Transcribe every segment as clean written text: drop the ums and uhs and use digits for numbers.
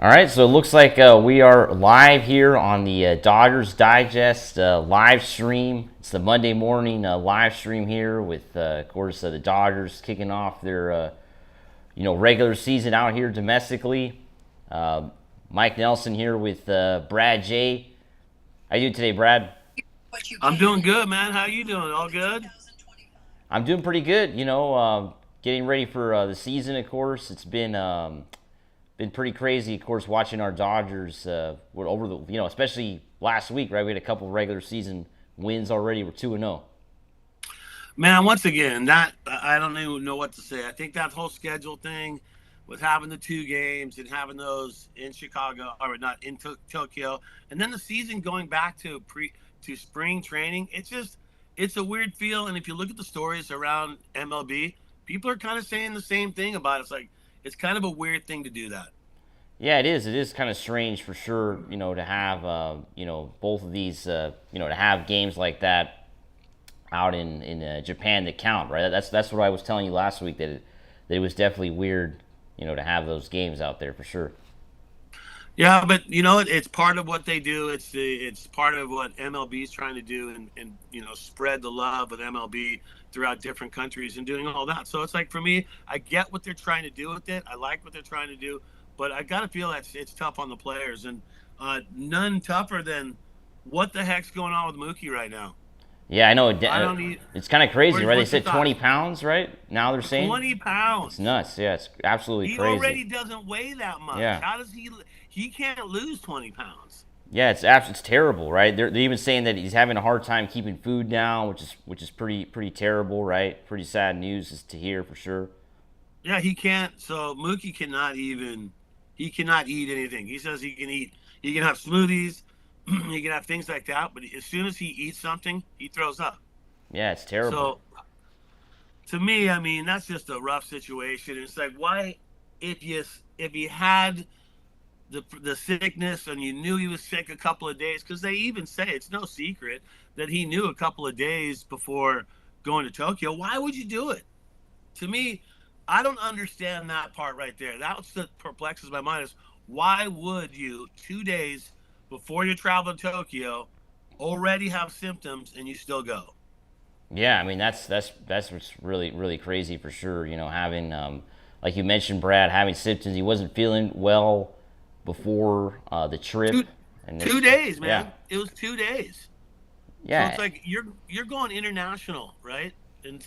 All right, so it looks like we are live here on the Dodgers Digest live stream. It's the Monday morning live stream here with, of course, the Dodgers kicking off their, regular season out here domestically. Uh, Mike Nelson here with Brad J. How you doing today, Brad? I'm doing good, man. How you doing? All good? I'm doing pretty good. Getting ready for the season. Of course, it's been pretty crazy. Of course, watching our Dodgers over the especially last week, right? We had a couple of regular season wins already. We're 2-0. Man, once again, that I don't even know what to say. I think that whole schedule thing with having the two games and having those in Chicago or not in Tokyo, and then the season going back to spring training, it's a weird feel. And if you look at the stories around MLB, people are kind of saying the same thing about it. It's like it's kind of a weird thing to do that. Yeah, it is. It is kind of strange for sure. To have both of these to have games like that out in Japan that count, right? That's what I was telling you last week that it was definitely weird, to have those games out there for sure. Yeah, but it's part of what they do. It's part of what MLB is trying to do, and spread the love of MLB throughout different countries and doing all that. So it's like for me, I get what they're trying to do with it. I like what they're trying to do, but I gotta feel that it's tough on the players, and none tougher than what the heck's going on with Mookie right now. Yeah, I know. I don't need. It's kind of crazy, right? They What's your said 20 thoughts? pounds, right? Now they're saying 20 it's pounds. nuts. Yeah, it's absolutely He crazy. already doesn't weigh that much. Yeah. How does he? He can't lose 20 pounds. Yeah, it's terrible, right? They're even saying that he's having a hard time keeping food down, which is pretty terrible, right? Pretty sad news is to hear for sure. Yeah, he can't. So Mookie cannot even. He cannot eat anything. He says he can eat. He can have smoothies. He can have things like that. But as soon as he eats something, he throws up. Yeah, it's terrible. So to me, I mean, that's just a rough situation. It's like why, if you had the sickness and you knew he was sick a couple of days, because they even say it's no secret that he knew a couple of days before going to Tokyo. Why would you do it? To me, I don't understand that part right there. That's what perplexes my mind is why would you 2 days before you travel to Tokyo already have symptoms and you still go? Yeah, I mean that's what's really crazy for sure. Having like you mentioned, Brad having symptoms. He wasn't feeling well before the trip, Two and two this, days, yeah, man. It was 2 days. So it's yeah, like you're going international, right? And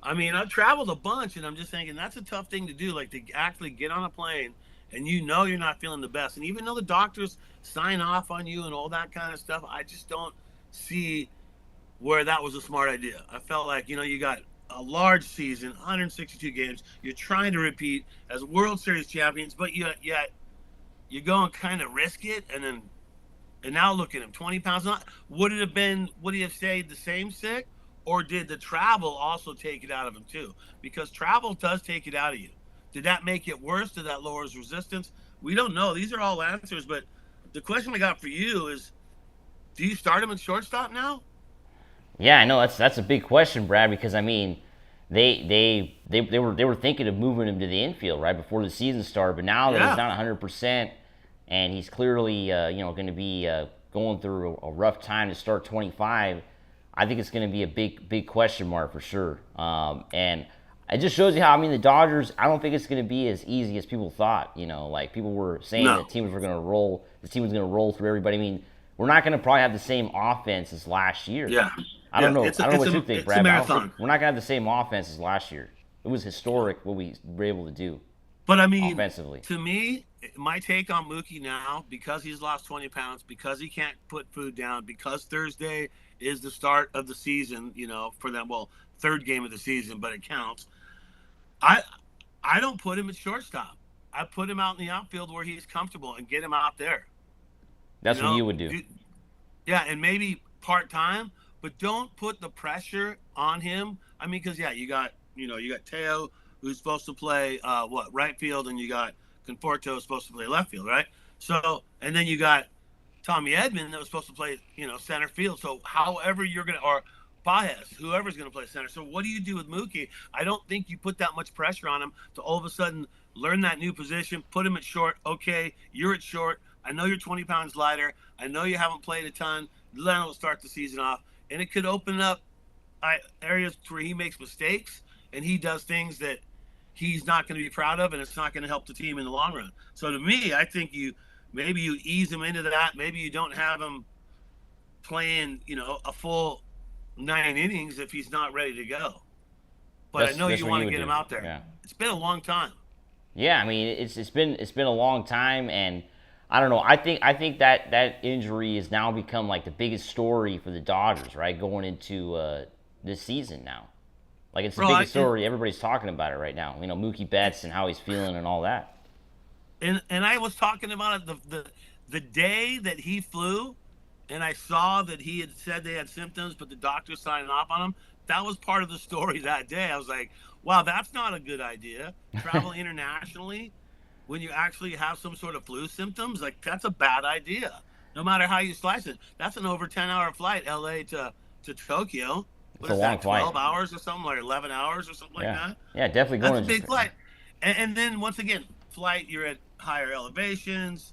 I mean, I've traveled a bunch, and I'm just thinking that's a tough thing to do, like to actually get on a plane and you're not feeling the best. And even though the doctors sign off on you and all that kind of stuff, I just don't see where that was a smart idea. I felt like, you got a large season, 162 games. You're trying to repeat as World Series champions, but yet you go and kind of risk it, and now look at him, 20 pounds. Not would it have been? Would he have stayed the same sick, or did the travel also take it out of him too? Because travel does take it out of you. Did that make it worse? Did that lower his resistance? We don't know. These are all answers, but the question I got for you is: do you start him at shortstop now? yeah. I know that's a big question, Brad, because I mean they were thinking of moving him to the infield right before the season started, but now that he's Yeah, not 100% and he's clearly going to be going through a rough time to start 25. I think it's going to be a big question mark for sure. And it just shows you how, I mean, the Dodgers, I don't think it's going to be as easy as people thought. Like people were saying that no, teams were going to roll, the team was going to roll through everybody. I mean, we're not going to probably have the same offense as last year. yeah, I don't yeah. know. It's I a don't know it's what a you think, it's a Brad, but I don't think marathon. we're not going to have the same offense as last year. It was historic what we were able to do But I mean, offensively. to me, my take on Mookie now, because he's lost 20 pounds, because he can't put food down, because Thursday is the start of the season, for them. Well, third game of the season, but it counts. I I don't put him at shortstop. I put him out in the outfield where he's comfortable and get him out there. You That's what know, you would do. do, yeah, and maybe part time, but don't put the pressure on him. I mean, because yeah, you got Teo who's supposed to play right field, and you got Conforto who's supposed to play left field, right? So and then you got Tommy Edman that was supposed to play center field. So however you're gonna, or Pajes, whoever's going to play center. So what do you do with Mookie? I don't think you put that much pressure on him to all of a sudden learn that new position, put him at short. Okay, you're at short. I know you're 20 pounds lighter. I know you haven't played a ton. Let him start the season off. And it could open up areas where he makes mistakes and he does things that he's not going to be proud of, and it's not going to help the team in the long run. So to me, I think maybe you ease him into that. Maybe you don't have him playing, a full 9 innings if he's not ready to go. But I know you want to get him out there. Yeah. It's been a long time. Yeah, I mean it's been a long time, and I don't know. I think that injury has now become like the biggest story for the Dodgers, right? Going into this season now, like it's the biggest story. Everybody's talking about it right now. Mookie Betts and how he's feeling and all that. And I was talking about it the day that he flew, and I saw that he had said they had symptoms, but the doctor signed off on him. That was part of the story that day. I was like, wow, that's not a good idea. Travel internationally when you actually have some sort of flu symptoms, like that's a bad idea. No matter how you slice it. That's an over 10-hour flight, LA to Tokyo. It's a long flight. 12 hours or something, or 11 hours or something like that? Yeah, definitely going. That's a big flight. And then once again, flight, you're at higher elevations.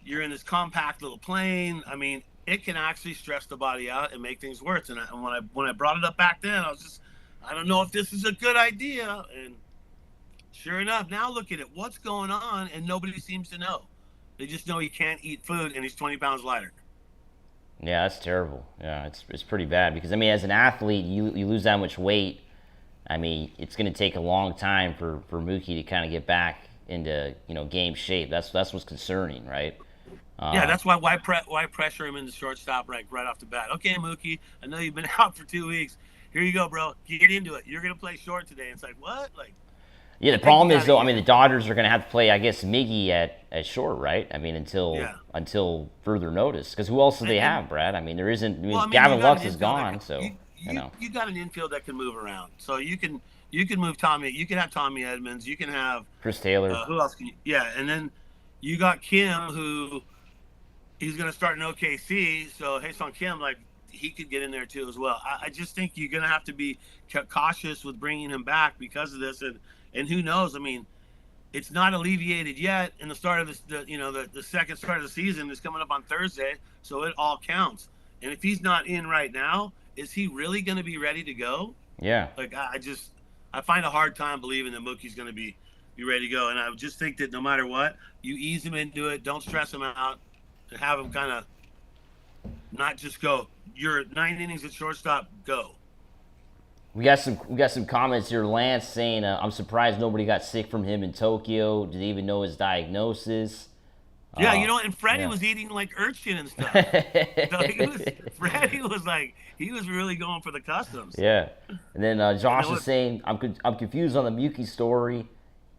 You're in this compact little plane. I mean, it can actually stress the body out and make things worse. And when I brought it up back then, I don't know if this is a good idea. And sure enough, now look at it. What's going on? And nobody seems to know. They just know he can't eat food and he's 20 pounds lighter. Yeah, that's terrible. Yeah, it's pretty bad because, I mean, as an athlete, you lose that much weight. I mean, it's going to take a long time for Mookie to kind of get back into, game shape. That's what's concerning, right? Yeah, that's why pressure him in the shortstop right off the bat. Okay, Mookie, I know you've been out for 2 weeks. Here you go, bro. Get into it. You're going to play short today. It's like, what? Yeah, the problem is, though, I mean, the Dodgers are going to have to play, I guess, Miggy at short, right? I mean, until further notice. Because who else do they have, Brad? I mean, there isn't. I mean, Gavin Lux is gone, so you got an infield that can move around. So you can move Tommy. You can have Tommy Edmonds. You can have Chris Taylor. Who else can you? Yeah, and then you got Kim, who he's going to start in OKC. So Hye-seong Kim, he could get in there too as well. I just think you're going to have to be cautious with bringing him back because of this. And who knows? I mean, it's not alleviated yet. In the start of the second start of the season is coming up on Thursday, so it all counts. And if he's not in right now, is he really going to be ready to go? Yeah. I find a hard time believing that Mookie's going to be ready to go. And I just think that no matter what, you ease him into it, don't stress him out, and have him kind of not just go. You're 9 innings at shortstop, go. We got some comments here. Lance saying, "I'm surprised nobody got sick from him in Tokyo. Did they even know his diagnosis?" Yeah, and Freddie was eating like urchin and stuff. Freddie was he was really going for the customs. Yeah, and then Josh is saying, "I'm confused on the Mookie story.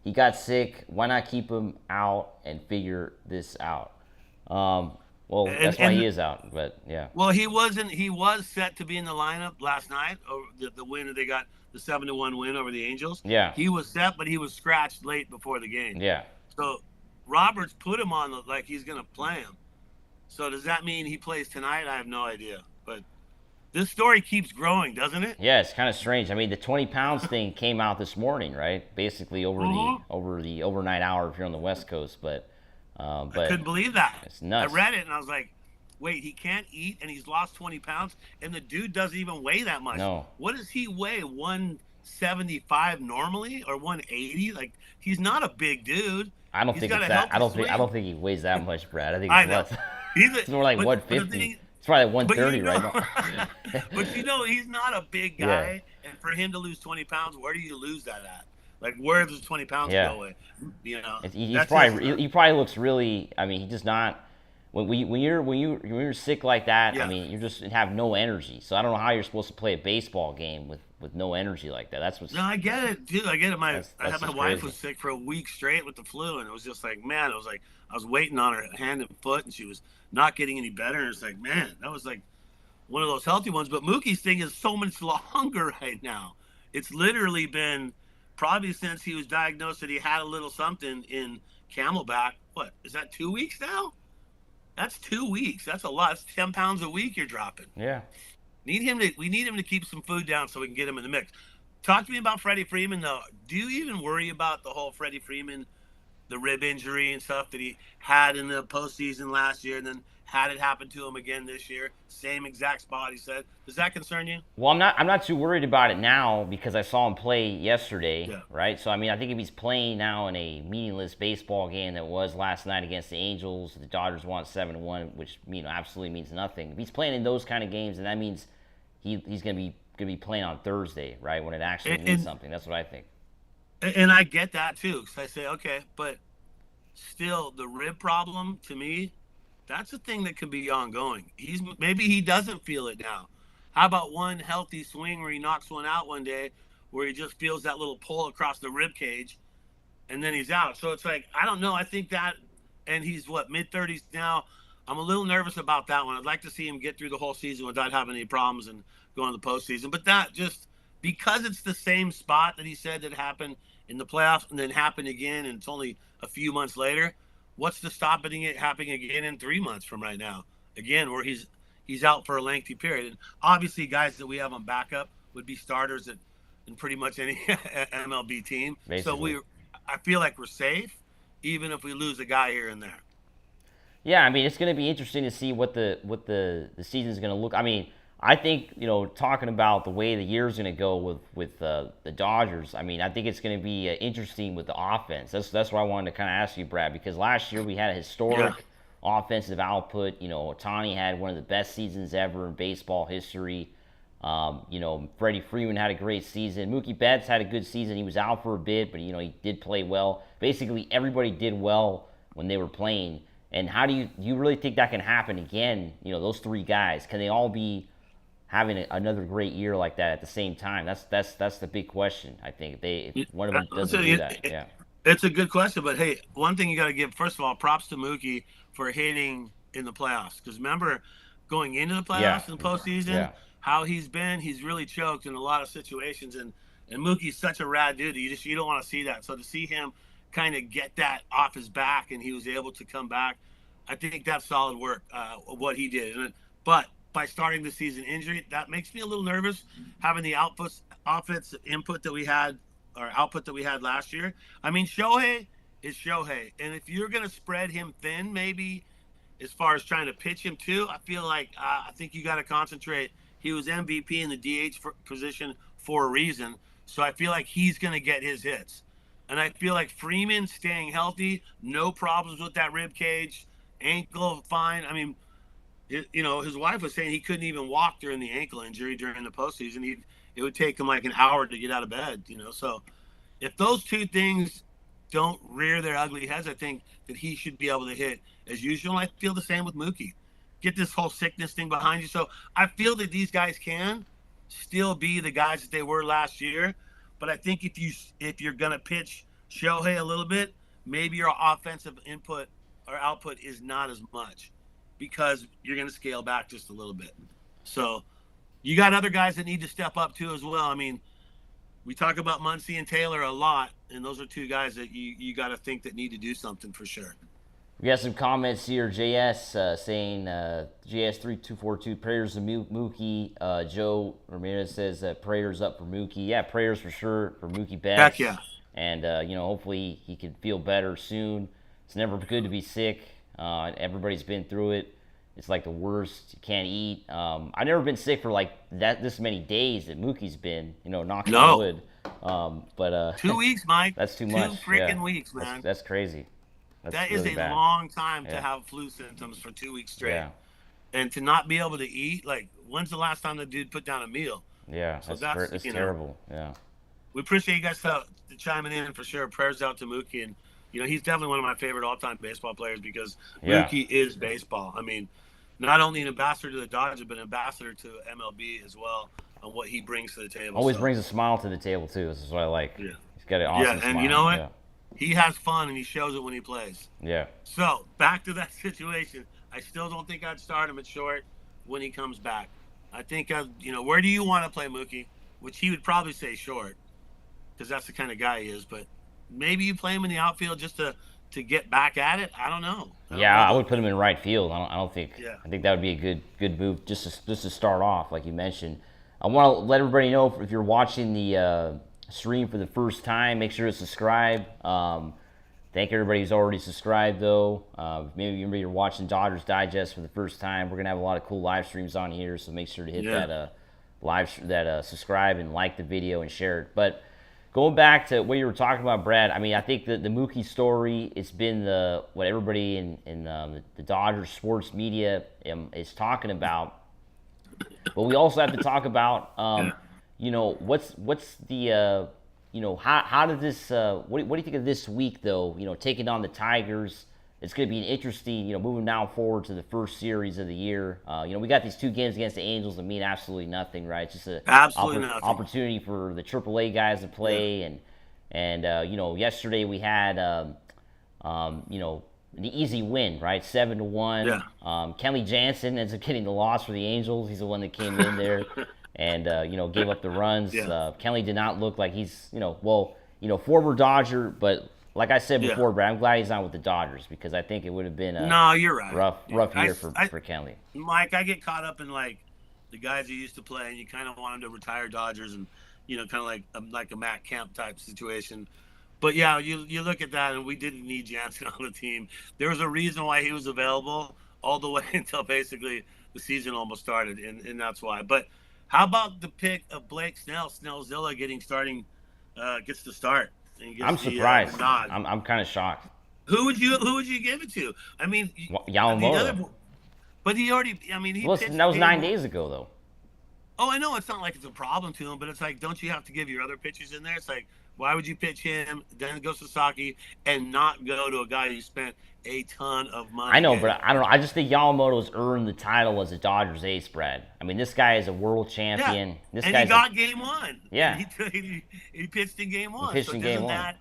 He got sick. Why not keep him out and figure this out?" Well, that's why he is out, but yeah. Well, he wasn't. He was set to be in the lineup last night. Over the win that they got, the 7-1 win over the Angels. Yeah. He was set, but he was scratched late before the game. Yeah. So Roberts put him on like he's going to play him. So does that mean he plays tonight? I have no idea. But this story keeps growing, doesn't it? Yeah, it's kind of strange. I mean, the 20 pounds thing came out this morning, right? Basically over the overnight hour if you're on the West Coast, but I couldn't believe that. It's nuts. I read it and I was like, wait, he can't eat and he's lost 20 pounds and the dude doesn't even weigh that much. No. What does he weigh? 175 normally or 180? He's not a big dude. I don't think it's that. I don't think he weighs that much, Brad. I think it's less. It's more like 150. It's probably like 130 right now. But he's not a big guy, and for him to lose 20 pounds, where do you lose that at? Where does 20 pounds go away? He probably looks really. I mean, he does not. When you're sick like that, I mean, you just have no energy. So I don't know how you're supposed to play a baseball game with no energy like that. That's what's. No, I get it, dude. I get it. My wife crazy. was sick for a week straight with the flu, and it was just like, man, it was like I was waiting on her hand and foot, and she was not getting any better. And it's like, man, that was like one of those healthy ones. But Mookie's thing is so much longer right now. It's literally been probably since he was diagnosed that he had a little something in Camelback. What is that? 2 weeks now? That's 2 weeks. That's a lot. It's 10 pounds a week you're dropping. Yeah. We need him to keep some food down so we can get him in the mix. Talk to me about Freddie Freeman though. Do you even worry about the whole Freddie Freeman, the rib injury and stuff that he had in the postseason last year, and then had it happen to him again this year? Same exact spot, he said. Does that concern you? Well, I'm not too worried about it now because I saw him play yesterday, Yeah. right? So I mean, I think if he's playing now in a meaningless baseball game that was last night against the Angels, the Dodgers won 7-1, which absolutely means nothing. If he's playing in those kind of games, then that means he's gonna be playing on Thursday, right? When it actually means something. That's what I think. And I get that too. Because I say, okay, but still, the rib problem to me, that's a thing that can be ongoing. Maybe he doesn't feel it now. How about one healthy swing where he knocks one out one day, where he just feels that little pull across the rib cage, and then he's out. So it's like, I don't know. I think that, and he's what, mid-30s now. I'm a little nervous about that one. I'd like to see him get through the whole season without having any problems and going to the postseason. But that just because it's the same spot that he said that happened in the playoffs and then happened again, and it's only a few months later. What's to stopping it happening again in 3 months from right now? Again, where he's out for a lengthy period. And obviously, guys that we have on backup would be starters in pretty much any MLB team. Basically. So I feel like we're safe, even if we lose a guy here and there. Yeah, I mean, it's going to be interesting to see what the season's going to look. I mean, I think talking about the way the year's going to go with the Dodgers. I mean, I think it's going to be interesting with the offense. That's what I wanted to kind of ask you, Brad, because last year we had a historic offensive output. Ohtani had one of the best seasons ever in baseball history. Freddie Freeman had a great season. Mookie Betts had a good season. He was out for a bit, but he did play well. Basically, everybody did well when they were playing. And how do you really think that can happen again? Those three guys, can they all be having another great year like that at the same time? That's the big question. I think if one of them doesn't do that, yeah. It's a good question, but hey, one thing you got to give, first of all, props to Mookie for hitting in the playoffs. Because remember, going into the playoffs and postseason, how he's really choked in a lot of situations. And Mookie's such a rad dude. You don't want to see that. So to see him kind of get that off his back and he was able to come back, I think that's solid work, what he did. But by starting the season injury, that makes me a little nervous, having the offensive input that we had, or output that we had last year. I mean, Shohei is Shohei. And if you're going to spread him thin, maybe as far as trying to pitch him too, I feel like I think you got to concentrate. He was MVP in the DH position for a reason. So I feel like he's going to get his hits. And I feel like Freeman staying healthy, no problems with that rib cage, ankle fine. I mean, his wife was saying he couldn't even walk during the ankle injury during the postseason. It would take him like an hour to get out of bed, So if those two things don't rear their ugly heads, I think that he should be able to hit as usual. I feel the same with Mookie. Get this whole sickness thing behind you. So I feel that these guys can still be the guys that they were last year. But I think if you're gonna pitch Shohei a little bit, maybe your offensive input or output is not as much because you're gonna scale back just a little bit. So you got other guys that need to step up too as well. I mean, we talk about Muncy and Taylor a lot, and those are two guys that you got to think that need to do something for sure. We got some comments here. JS saying JS3242 prayers to Mookie. Joe Ramirez says prayers up for Mookie. Yeah, prayers for sure for Mookie Betts. Heck yeah. And hopefully he can feel better soon. It's never good to be sick. Everybody's been through it. It's like the worst. You can't eat. I've never been sick for like this many days that Mookie's been. Knocking on wood. But 2 weeks, Mike. That's too much. 2 freaking weeks, man. That's crazy. That is really a bad. long time to have flu symptoms for 2 weeks straight. Yeah. And to not be able to eat, like, when's the last time the dude put down a meal? Yeah, so that's terrible. Yeah. We appreciate you guys chiming in for sure. Prayers out to Mookie. And, he's definitely one of my favorite all-time baseball players because Mookie is baseball. I mean, not only an ambassador to the Dodgers, but an ambassador to MLB as well on what he brings to the table. Always brings a smile to the table, too. This is what I like. Yeah. He's got an awesome smile. And you know what? Yeah. He has fun, and he shows it when he plays. Yeah. So, back to that situation. I still don't think I'd start him at short when he comes back. I think, where do you want to play Mookie? Which he would probably say short because that's the kind of guy he is. But maybe you play him in the outfield just to to get back at it, I don't know. Yeah, I would put him in right field. I don't think. Yeah. I think that would be a good move just to start off, like you mentioned. I want to let everybody know if you're watching the stream for the first time, make sure to subscribe. Thank everybody who's already subscribed, though. Maybe you're watching Dodgers Digest for the first time. We're gonna have a lot of cool live streams on here, so make sure to hit that subscribe and like the video and share it. But going back to what you were talking about, Brad, I mean, I think the Mookie story, it's been what everybody in the Dodgers sports media is talking about. But we also have to talk about, what's the, how did this, what do you think of this week, though, taking on the Tigers? It's going to be an interesting, moving now forward to the first series of the year. We got these 2 games against the Angels that mean absolutely nothing, right? It's just an opportunity for the AAA guys to play. And yesterday we had, the easy win, right? 7-1. Yeah. Kenley Jansen ends up getting the loss for the Angels. He's the one that came in there and, gave up the runs. Yeah. Kenley did not look like he's, former Dodger, but like I said before, Brad, I'm glad he's not with the Dodgers because I think it would have been a you're right. rough year for Kenley. Mike, I get caught up in like the guys who used to play, and you kind of want them to retire Dodgers, and kind of like a Matt Kemp type situation. But yeah, you look at that, and we didn't need Jansen on the team. There was a reason why he was available all the way until basically the season almost started, and that's why. But how about the pick of Blake Snell? Snellzilla gets to start. I'm surprised. I'm kind of shocked. Who would you give it to? I mean, Yamamoto. But he already. I mean, that was 9 days ago, though. Oh, I know it's not like it's a problem to him, but it's like, don't you have to give your other pitchers in there? It's like, why would you pitch him, then go Sasaki, and not go to a guy who spent a ton of money? I know, but I don't know. I just think Yamamoto's earned the title as a Dodgers ace, Brad. I mean, this guy is a world champion. Yeah. And he got game 1. Yeah. He pitched in game 1. He pitched in game 1.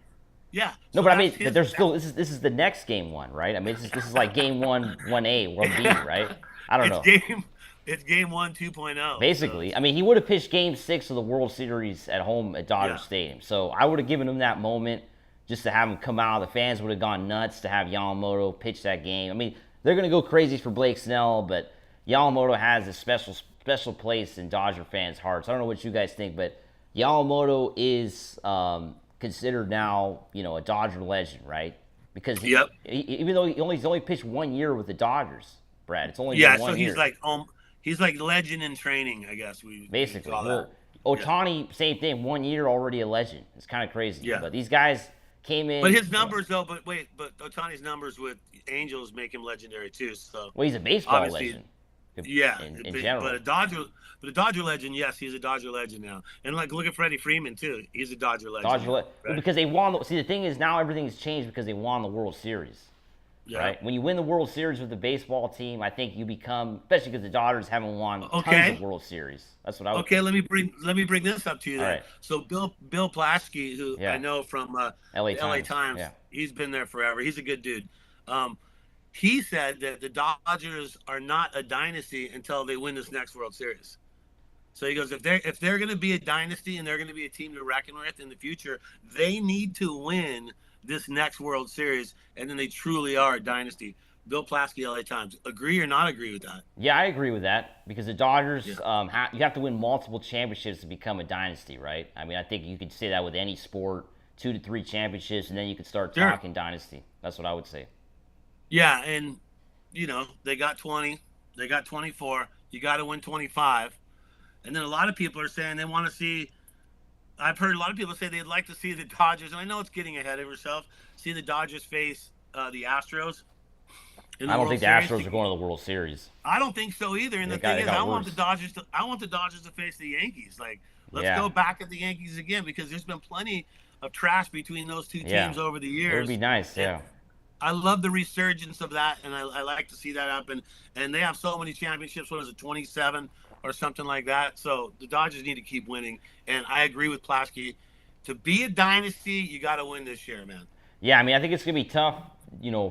Yeah. No, but I mean, but there's still this is the next game 1, right? I mean, this is like game 1A, 1B, right? I don't know. It's game 1 2.0. Basically, so. I mean, he would have pitched game 6 of the World Series at home at Dodger Stadium. So I would have given him that moment just to have him come out. The fans would have gone nuts to have Yamamoto pitch that game. I mean, they're going to go crazy for Blake Snell, but Yamamoto has a special place in Dodger fans' hearts. I don't know what you guys think, but Yamamoto is considered now, a Dodger legend, right? Because even though he's only pitched 1 year with the Dodgers, Brad, it's only been 1 year. He's like legend in training, I guess. Basically. Ohtani, same thing. 1 year already a legend. It's kind of crazy. Yeah. But these guys came in. But his numbers, though. But Ohtani's numbers with Angels make him legendary too. So. Well, he's a baseball legend. Yeah. In general. But a Dodger legend, yes, he's a Dodger legend now. And look at Freddie Freeman too. He's a Dodger legend. Right? Because they won. See, the thing is now everything's changed because they won the World Series. Yeah. Right? When you win the World Series with the baseball team, I think you become, especially because the Dodgers haven't won tons of World Series. That's what I would. Okay, let me bring this up to you. Then. Right. So Bill Plaschke, who I know from LA Times, he's been there forever. He's a good dude. He said that the Dodgers are not a dynasty until they win this next World Series. So he goes, if they're going to be a dynasty and they're going to be a team to reckon with in the future, they need to win this next World Series, and then they truly are a dynasty. Bill Plaschke, LA Times. Agree or not agree with that? Yeah, I agree with that because the Dodgers, you have to win multiple championships to become a dynasty, right? I mean, I think you could say that with any sport, 2 to 3 championships, and then you could start talking dynasty. That's what I would say. Yeah, and, they got 20. They got 24. You got to win 25. And then a lot of people are saying they want to see – I've heard a lot of people say they'd like to see the Dodgers, and I know it's getting ahead of yourself, see the Dodgers face the Astros. I don't think the Astros are going to the World Series. I don't think so either. And the thing is, I want the Dodgers to face the Yankees. Like, let's go back at the Yankees again because there's been plenty of trash between those two teams over the years. It would be nice, I love the resurgence of that, and I like to see that happen. And they have so many championships. What is it, 27? Or something like that. So the Dodgers need to keep winning. And I agree with Plaschke. To be a dynasty, you got to win this year, man. Yeah, I mean, I think it's going to be tough,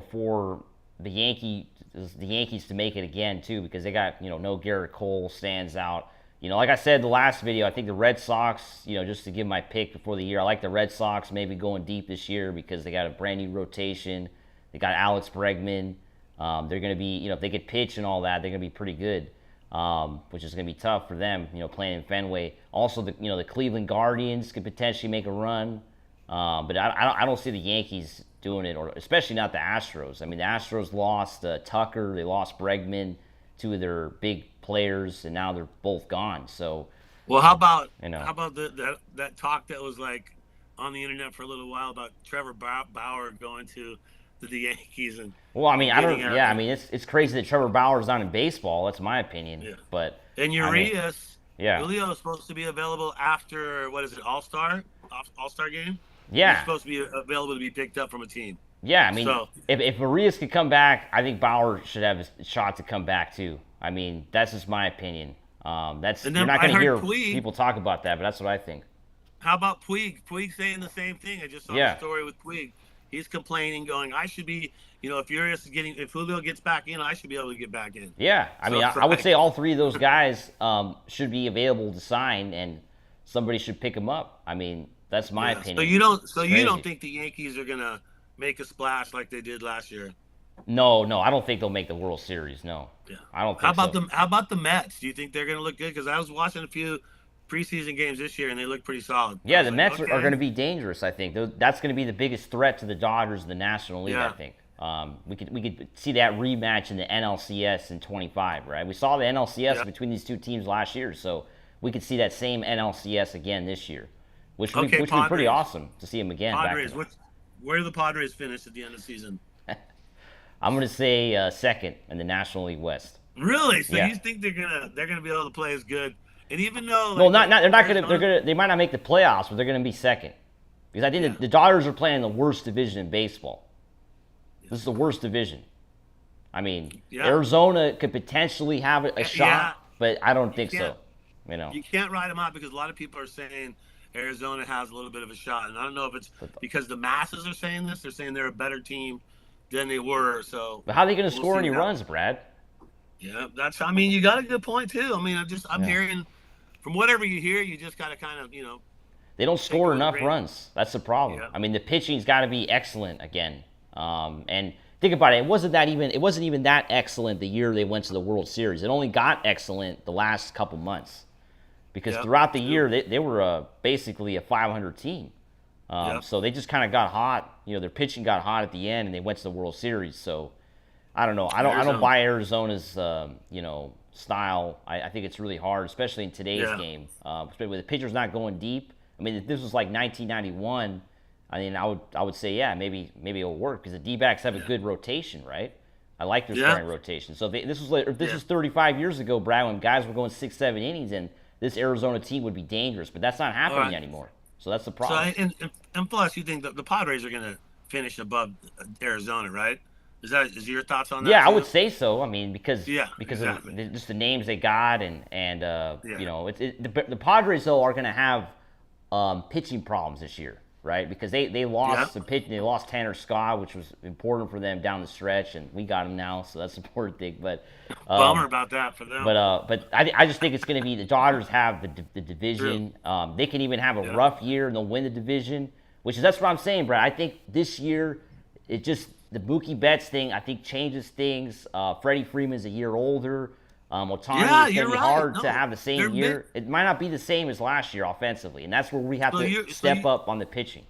for the Yankees to make it again, too, because they got, no Garrett Cole stands out. Like I said the last video, I think the Red Sox, just to give my pick before the year, I like the Red Sox maybe going deep this year because they got a brand new rotation. They got Alex Bregman. They're going to be, if they get pitch and all that, they're going to be pretty good, which is going to be tough for them, playing in Fenway. Also, the Cleveland Guardians could potentially make a run, but I don't see the Yankees doing it, or especially not the Astros. I mean, the Astros lost Tucker, they lost Bregman, two of their big players, and now they're both gone. So, well, how about that talk that was like on the internet for a little while about Trevor Bauer going to the Yankees and well, I mean, I don't. Yeah, I mean, it's crazy that Trevor Bauer's not in baseball. That's my opinion. Yeah. But and Urias, yeah, Julio is supposed to be available after what is it, All-Star game? Yeah, he's supposed to be available to be picked up from a team. Yeah, I mean, if Urias could come back, I think Bauer should have a shot to come back too. I mean, that's just my opinion. You're not going to hear people talk about that, but that's what I think. How about Puig? Puig saying the same thing. I just saw the story with Puig. He's complaining, going, "I should be, if if Julio gets back in, I should be able to get back in." Yeah, I mean, I would say all three of those guys should be available to sign, and somebody should pick them up. I mean, that's my opinion. So you don't think the Yankees are gonna make a splash like they did last year? No, I don't think they'll make the World Series. No, yeah. I don't think How about the Mets? Do you think they're gonna look good? Because I was watching a few preseason games this year, and they look pretty solid. Yeah, the Mets are going to be dangerous. I think that's going to be the biggest threat to the Dodgers in the National League. I think we could see that rematch in the NLCS in 25. Right? We saw the NLCS between these two teams last year, so we could see that same NLCS again this year, which would be pretty awesome to see them again. Padres, where do the Padres finish at the end of the season? I'm going to say second in the National League West. Really? So you think they're gonna be able to play as good? And even though they're not gonna they might not make the playoffs, but they're gonna be second. Because I think the Dodgers are playing the worst division in baseball. This is the worst division. I mean, Arizona could potentially have a shot, but I don't think so. You can't write them out because a lot of people are saying Arizona has a little bit of a shot, and I don't know if it's because the masses are saying this. They're saying they're a better team than they were. So, but how are they going to score any runs, Brad? Yeah, you got a good point too. I mean, I'm hearing. From whatever you hear, you just got to kind of, They don't score enough runs. That's the problem. Yeah. I mean, the pitching's got to be excellent again. And think about it. It wasn't even that excellent the year they went to the World Series. It only got excellent the last couple months, because throughout the year they were basically a 500 team. So they just kind of got hot. Their pitching got hot at the end, and they went to the World Series. So I don't know. I don't buy Arizona's style. I think it's really hard, especially in today's game. Especially with the pitchers not going deep. I mean, if this was like 1991, I mean, I would say maybe it'll work because the D-backs have a good rotation, right? I like their starting rotation. So if this was 35 years ago, Brad, when guys were going 6-7 innings, and this Arizona team would be dangerous, but that's not happening anymore. So that's the problem. So, and plus, you think the Padres are going to finish above Arizona, right? Is your thoughts on that? Yeah, too? I would say so. I mean, because exactly. of just the names they got, and the Padres though are going to have pitching problems this year, right? Because they lost some pitching. They lost Tanner Scott, which was important for them down the stretch, and we got him now, so that's an important thing. But bummer about that for them. But I just think it's going to be the Dodgers have the division. They can even have a rough year and they'll win the division, that's what I'm saying, Brad. I think this year the Mookie Betts thing, I think, changes things. Freddie Freeman's a year older. Ohtani is going to be hard to have the same year. It might not be the same as last year offensively, and that's where we have to step up on the pitching.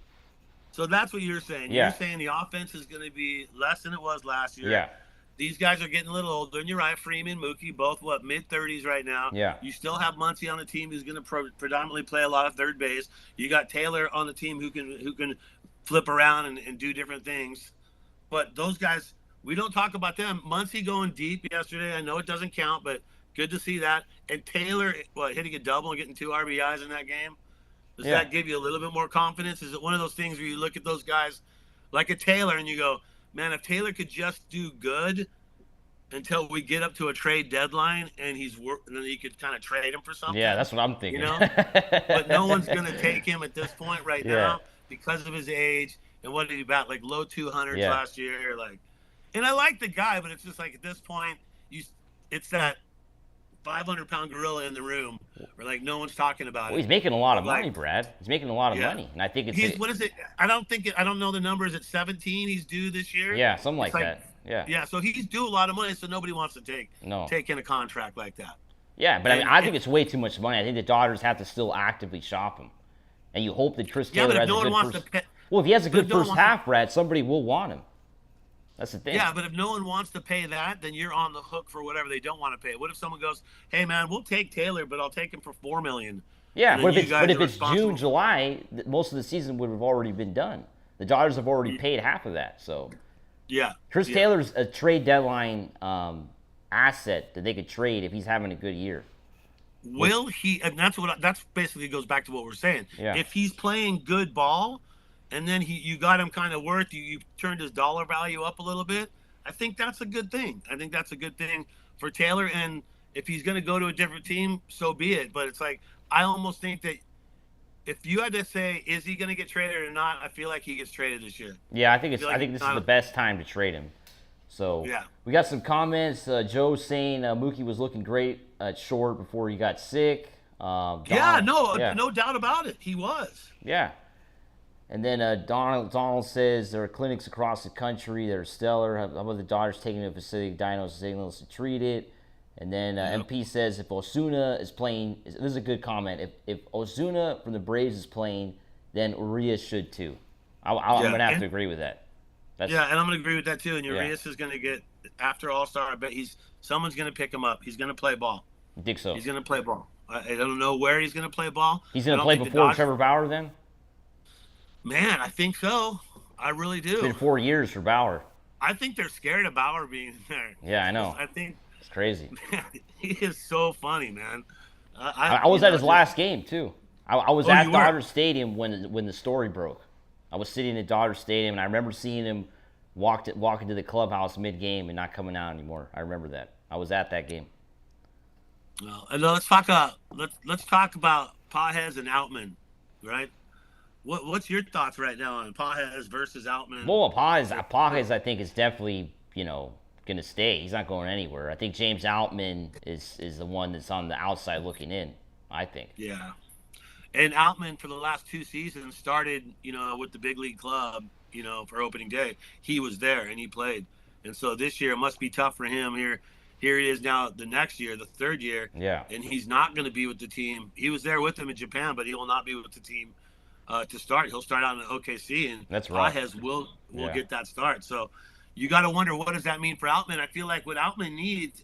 So that's what you're saying. Yeah. You're saying the offense is going to be less than it was last year. Yeah. These guys are getting a little older, and you're right. Freeman, Mookie, both mid-30s right now. Yeah. You still have Muncy on the team who's going to predominantly play a lot of third base. You got Taylor on the team who can flip around and do different things. But those guys, we don't talk about them. Muncy going deep yesterday. I know it doesn't count, but good to see that. And Taylor, hitting a double and getting 2 RBIs in that game. Does that give you a little bit more confidence? Is it one of those things where you look at those guys like a Taylor and you go, man, if Taylor could just do good until we get up to a trade deadline and and then you could kind of trade him for something. Yeah, that's what I'm thinking. But no one's going to take him at this point right now because of his age. And what did he bat? Like low 200s last year. And I like the guy, but it's just like at this point, it's that 500-pound gorilla in the room, or like no one's talking about Well, it. he's making a lot But of money, like, Brad. He's making a lot of yeah, money, and I think it's he's what is it? I don't know the numbers. At 17, he's due this year. yeah, something It's like like, that. Yeah, yeah, so he's due a lot of money. So nobody wants to no, take in a contract like that. yeah, but I mean, And I think it, it's way too much money. I think the Dodgers have to still actively shop him, and you hope that Chris yeah, Taylor but if has a no one good wants to first. pay, Well, if he has a but if good no one first wants to, half, Brad, somebody will want him. That's the thing. yeah, but if no one wants to pay that, then you're on the hook for whatever they don't want to pay. What if someone goes, "Hey, man, we'll take Taylor, but I'll take him for $4 million," Yeah, and then you but guys if are it's June, responsible for? July, most of the season would have already been done. The Dodgers have already paid half of that, so Yeah, Chris yeah. Taylor's a trade deadline asset that they could trade if he's having a good year. Which, Will he? And that's basically goes back to what we're saying. yeah, If he's playing good ball, and then you got him kind of worth, you turned his dollar value up a little bit. I think that's a good thing. I think that's a good thing for Taylor. And if he's going to go to a different team, so be it. But it's like I almost think that if you had to say, is he going to get traded or not? I feel like he gets traded this year. yeah, I think I it's. feel I like think it's this is the not. best time to trade him. So Yeah. we got some comments. Joe saying Mookie was looking great at short before he got sick. Yeah. Donald, No. yeah, No doubt about it. He was. yeah. And then Donald says there are clinics across the country that are stellar. How about the Dodgers taking to a facility, Dino signals to treat it? And then Yep. MP says if Osuna is playing, this is a good comment. If Osuna from the Braves is playing, then Urias should too. I'm Yeah. gonna have to agree with that. That's Yeah, and I'm going to agree with that too. And yeah, Urias is going to get after All Star. I bet someone's going to pick him up. He's going to play ball. I think so. He's going to play ball. I don't know where he's going to play ball. He's I gonna don't play think the before Dodgers. Trevor Bauer. Then Man, I think so. I really it's been do. 4 years for Bauer. I think they're scared of Bauer being there. Yeah, I know. I think It's crazy. man, he is so funny, man. I was at his last game too. I was Oh, at you were? Dodger Stadium when the story broke. I was sitting at Dodger Stadium and I remember seeing him walk into the clubhouse mid game and not coming out anymore. I remember that. I was at that game. Well, and let's talk about Pajes and Outman, right? What's your thoughts right now on Pajes versus Outman? Well, Pajes I think is definitely gonna stay. He's not going anywhere. I think James Outman is the one that's on the outside looking in. I think. Yeah. And Outman for the last 2 seasons started, with the big league club, for opening day. He was there and he played. And so this year it must be tough for him here. Here he is now the next year, the third year, Yeah. and he's not going to be with the team. He was there with them in Japan, but he will not be with the team to start. He'll start out in OKC, and That's right. Pajes will Yeah. get that start. So you got to wonder, what does that mean for Outman? I feel like what Outman needs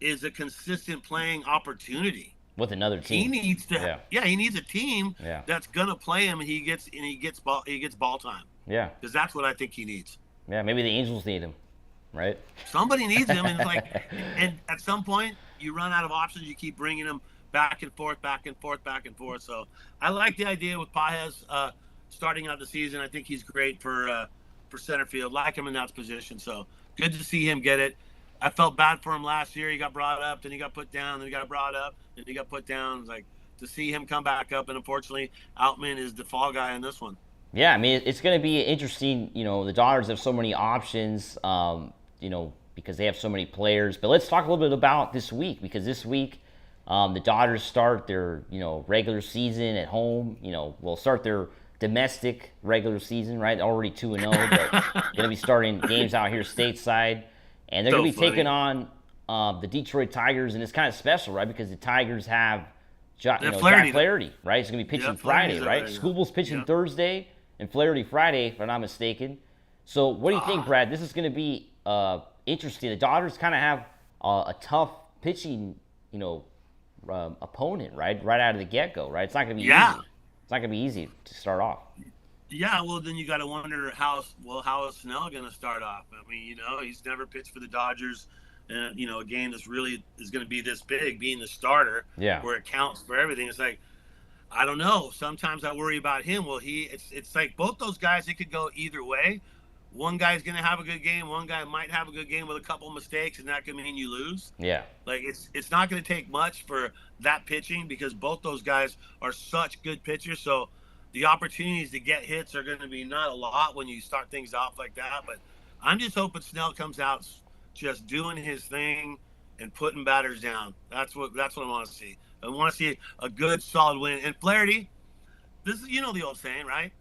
is a consistent playing opportunity. With another He team. needs to, Yeah. he needs a team Yeah. that's gonna play him, and he gets ball time, Yeah. because that's what I think he needs. Yeah. Maybe the Angels need him, right? Somebody needs him, and it's like, and at some point you run out of options. You keep bringing him back and forth, back and forth, back and forth. So I like the idea with Pajes starting out the season. I think he's great for center field. Like him in that position. So good to see him get it. I felt bad for him last year. He got brought up, then he got put down, then he got brought up, then he got put down. It's like, to see him come back up, and unfortunately, Outman is the fall guy in this one. Yeah, I mean, it's going to be interesting. The Dodgers have so many options, because they have so many players. But let's talk a little bit about this week, because this week the Dodgers start their, regular season at home. Will start their domestic regular season, right? Already 2-0, but going to be starting games out here stateside. And they're So going to be funny. taking on the Detroit Tigers, and it's kind of special, right? Because the Tigers have Jack Flaherty, right? He's going to be pitching Yeah, Friday, Flaherty's right? right now. Skubel's pitching Yeah. Thursday and Flaherty Friday, if I'm not mistaken. So what do you think, Brad? This is going to be interesting. The Dodgers kind of have a tough pitching, opponent, right? Right out of the get-go, right? It's not going to be Yeah. easy. It's not going to be easy to start off. Yeah, well, then you got to wonder how is Snell going to start off? I mean, he's never pitched for the Dodgers, a game that's really is going to be this big, being the starter, Yeah. where it counts for everything. It's like, I don't know. Sometimes I worry about him. Well, it's like both those guys, it could go either way. One guy's going to have a good game. One guy might have a good game with a couple mistakes, and that could mean you lose. Yeah. Like, it's not going to take much for that pitching, because both those guys are such good pitchers. So the opportunities to get hits are going to be not a lot when you start things off like that. But I'm just hoping Snell comes out just doing his thing, and putting batters down. That's what I want to see. I want to see a good, solid win. And Flaherty, this is the old saying, right?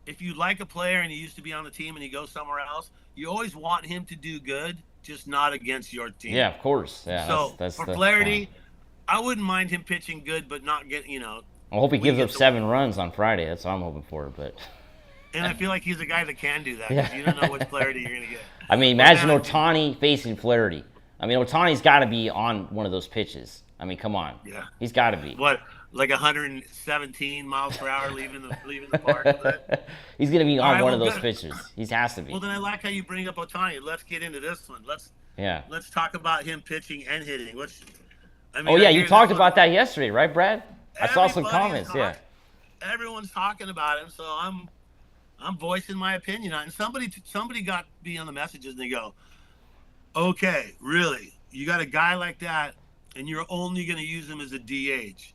If you like a player and he used to be on the team and he goes somewhere else, you always want him to do good, just not against your team. Yeah, of course. Yeah, So that's for the Flaherty, I wouldn't mind him pitching good, but not getting. I hope he We gives get up the 7 runs on Friday. That's what I'm hoping for. But and I feel like he's a guy that can do that yeah, because you don't know which Flaherty you're gonna get. I mean, But imagine man, Ohtani facing Flaherty. I mean, Otani's got to be on one of those pitches. I mean, come on, yeah, he's got to be. what like 117 miles per hour leaving the park. He's gonna be All on right, one well, of those good. pitches. He has to Well, be. then I like how you bring up Ohtani. Let's get into this one. Yeah. Let's talk about him pitching and hitting. I Oh mean, yeah, I you hear this talked one. about that yesterday, right, Brad? I saw some Everybody is comments. Yeah. Everyone's talking about him, so I'm voicing my opinion on it. And somebody got me on the messages and they go, "Okay, really? You got a guy like that, and you're only going to use him as a DH?"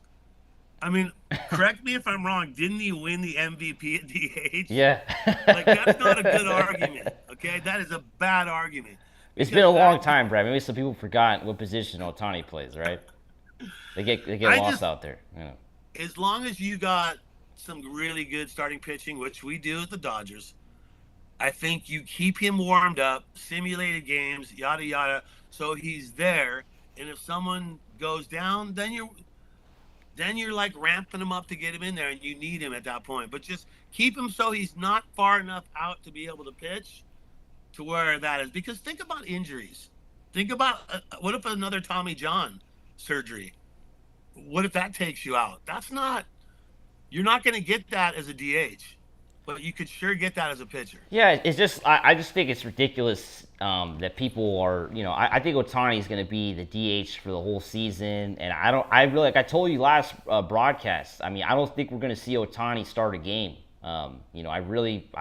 I mean, correct me if I'm wrong. Didn't he win the MVP at DH? Yeah. Like that's not a good argument. Okay, that is a bad argument. It's been a Because long time, Brad. Maybe some people forgot what position Otani plays, right? They get I lost just out there. Yeah. as long as you got some really good starting pitching, which we do at the Dodgers, I think you keep him warmed up, simulated games, yada yada, so he's there. And if someone goes down, then you're like ramping him up to get him in there, and you need him at that point. But just keep him so he's not far enough out to be able to pitch to where that is. Because think about injuries. Think about what if another Tommy John surgery? What if that takes you out? You're not going to get that as a DH, but you could sure get that as a pitcher. Yeah, it's just I just think it's ridiculous that people are I think Otani is going to be the DH for the whole season, and I really like I told you last broadcast. I mean, I don't think we're going to see Otani start a game. I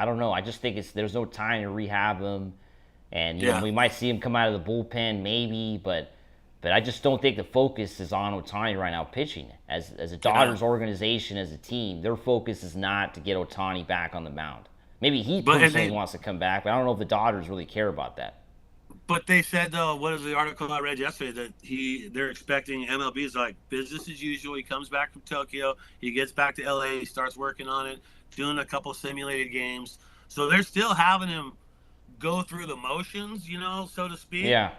don't know. I just think there's no time to rehab him, and Yeah. we might see him come out of the bullpen maybe, but I just don't think the focus is on Ohtani right now pitching. As a Dodgers organization, as a team, their focus is not to get Ohtani back on the mound. Maybe he But personally wants to come back, but I don't know if the Dodgers really care about that. they said though, what is the article I read yesterday that they're expecting MLB is like business as usual. He comes back from Tokyo, he gets back to LA, he starts working on it, doing a couple simulated games. So they're still having him go through the motions, so to speak. Yeah.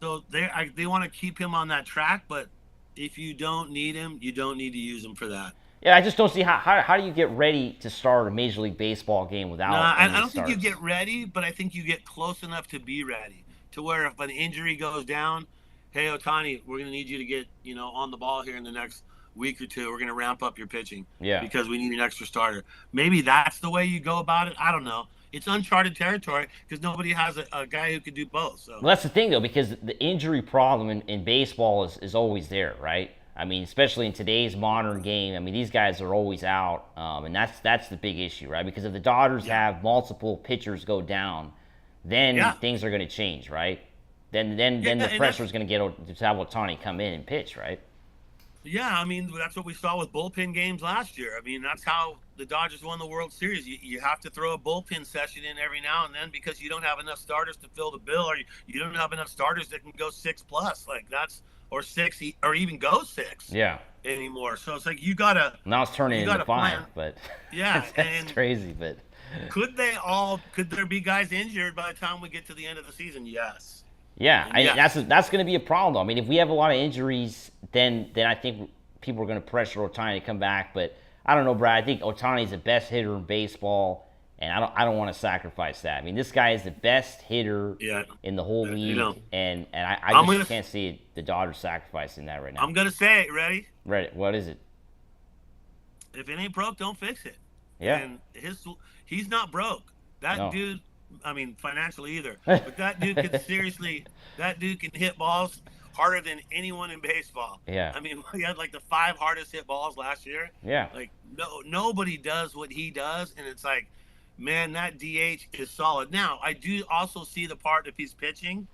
So they want to keep him on that track, but if you don't need him, you don't need to use him for that. Yeah, I just don't see how do you get ready to start a Major League Baseball game without Nah, any I don't think you starts? get ready, but I think you get close enough to be ready. To where if an injury goes down, hey Otani, we're gonna need you to get on the ball here in the next week or two. We're gonna ramp up your pitching Yeah. because we need an extra starter. Maybe that's the way you go about it. I don't know. It's uncharted territory because nobody has a guy who could do both. So Well, that's the thing, though, because the injury problem in baseball is always there, right? I mean, especially in today's modern game. I mean, these guys are always out, and that's the big issue, right? Because if the Dodgers have multiple pitchers go down, then Yeah. things are going to change, right? Then the and pressure is going to get to have Ohtani come in and pitch, right? yeah, I mean that's what we saw with bullpen games last year. I mean that's how the Dodgers won the World Series. You have to throw a bullpen session in every now and then because you don't have enough starters to fill the bill, or you don't have enough starters that can go 6+. Like that's or six or even go 6 Yeah. anymore. So it's like you gotta Now it's turning you into gotta 5, plan. but Yeah, that's and crazy. But could there be guys injured by the time we get to the end of the season? Yes. yeah, And yes. that's going to be a problem. I mean, if we have a lot of injuries, then I think people are going to pressure Ohtani to come back. But I don't know, Brad. I think Ohtani's the best hitter in baseball, and I don't want to sacrifice that. I mean, this guy is the best hitter Yeah. in the whole league, and I I'm just gonna- can't see the Dodgers sacrificing that right now. I'm gonna say it. Ready? Right? What is it? If it ain't broke, don't fix it. Yeah. And he's not broke. That No. dude, I mean, financially either. But that dude can hit balls harder than anyone in baseball. Yeah. I mean, he had like the 5 hardest hit balls last year. Yeah. Like nobody does what he does, and it's like, man, that DH is solid. Now, I do also see the part if he's pitching,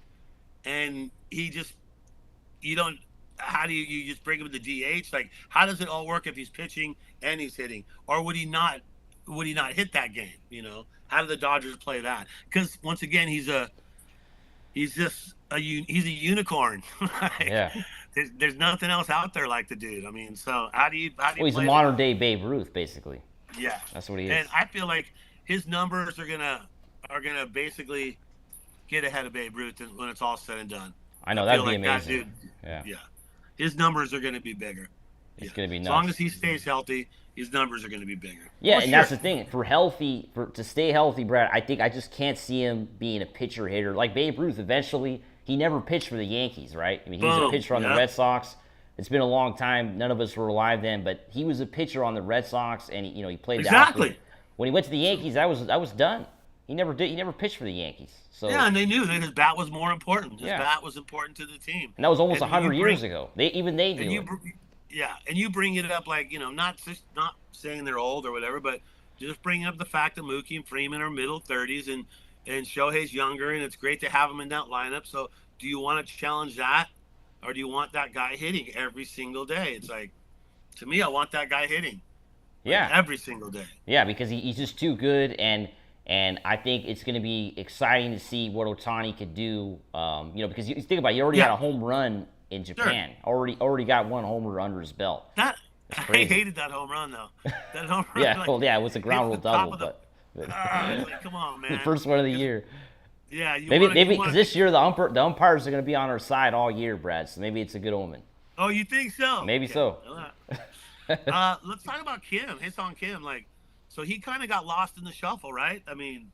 and you don't. How do you just bring him to DH? Like, how does it all work if he's pitching and he's hitting, or would he not? Would he not hit that game? How do the Dodgers play that? Because once again, he's just he's a unicorn. Like, Yeah. there's nothing else out there like the dude. I mean, so how do you Well, he's a play the modern guy? day Babe Ruth, basically. Yeah, That's what he and is. I feel like his numbers are gonna basically get ahead of Babe Ruth when it's all said and done. I I know feel that'd be like that amazing. dude. Yeah, Yeah, his numbers are gonna be bigger. it's Yeah, gonna be as long as nuts. he stays healthy, his numbers are gonna be bigger. Yeah, For and that's sure. the thing. For to stay healthy, Brad. I think I just can't see him being a pitcher hitter like Babe Ruth. Eventually, he never pitched for the Yankees, right? I mean, he was a Boom. pitcher on the Yeah. Red Sox. It's been a long time. None of us were alive then, but he was a pitcher on the Red Sox, and he played the outfield. Exactly. When he went to the Yankees, I was done. He never did. He never pitched for the Yankees. Yeah, So and they knew that his bat was more important. His yeah, bat was important to the team. and that was almost And you 100 years bring ago. They and knew it. yeah, and you bring it up like not saying they're old or whatever, but just bringing up the fact that Mookie and Freeman are middle 30s and Shohei's younger, and it's great to have him in that lineup. So, do you want to challenge that, or do you want that guy hitting every single day? It's like, to me, I want that guy hitting like Yeah, every single day. yeah, because he's just too good, and I think it's going to be exciting to see what Otani could do. Because you think about it, he already had Yeah, a home run in sure. Japan. Already got one homer under his belt. That That's I crazy. hated that home run though. That home run, Yeah, like well, yeah, it was a ground hits rule the top double, of the. but Like, come on, the man. first one of the 'Cause, year. yeah, Maybe you because want this year the umpires are going to be on our side all year, Brad. So maybe it's a good omen. Oh, you think so? Maybe Okay. so. All right. Let's talk about Kim. Hye-seong Kim. Like, so he kind of got lost in the shuffle, right? I mean,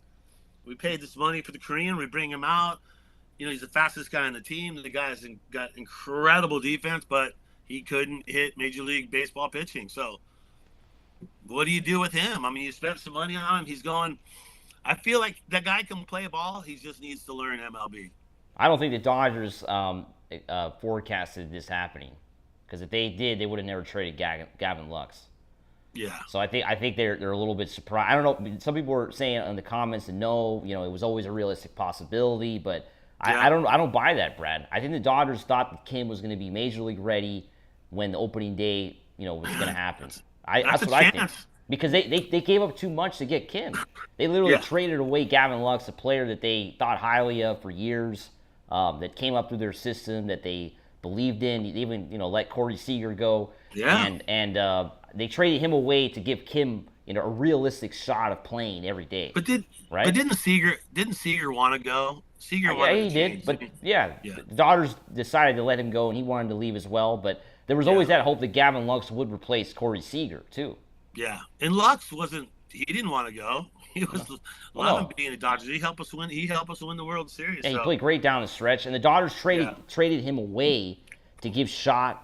we paid this money for the Korean. We bring him out. He's the fastest guy on the team. The guy's got incredible defense, but he couldn't hit Major League Baseball pitching. So, what do you do with him? I mean, you spent some money on him. He's going. I feel like that guy can play ball. He just needs to learn MLB. I don't think the Dodgers forecasted this happening, because if they did, they would have never traded Gavin Lux. Yeah. So I think they're a little bit surprised. I don't know. Some people were saying in the comments that no, it was always a realistic possibility, but I Yeah. don't buy that, Brad. I think the Dodgers thought that Kim was going to be major league ready when the opening day, was going to happen. That's That's a what I think, chance. because they gave up too much to get Kim. They literally Yeah. traded away Gavin Lux, a player that they thought highly of for years, that came up through their system, that they believed in. They even let Corey Seager go, Yeah. and they traded him away to give Kim a realistic shot of playing every day, But did right? but didn't Seager want to go? Seager Yeah, wanted he to did, change. but yeah, Yeah. the Dodgers decided to let him go, and he wanted to leave as well. But there was always Yeah. that hope that Gavin Lux would replace Corey Seager too. Yeah. And Lux wasn't. He didn't want to go. He was Well, loving no, being a Dodgers. He helped us win. He helped us win the World Series. yeah, he So played great down the stretch, and the Dodgers traded yeah. traded him away to give a shot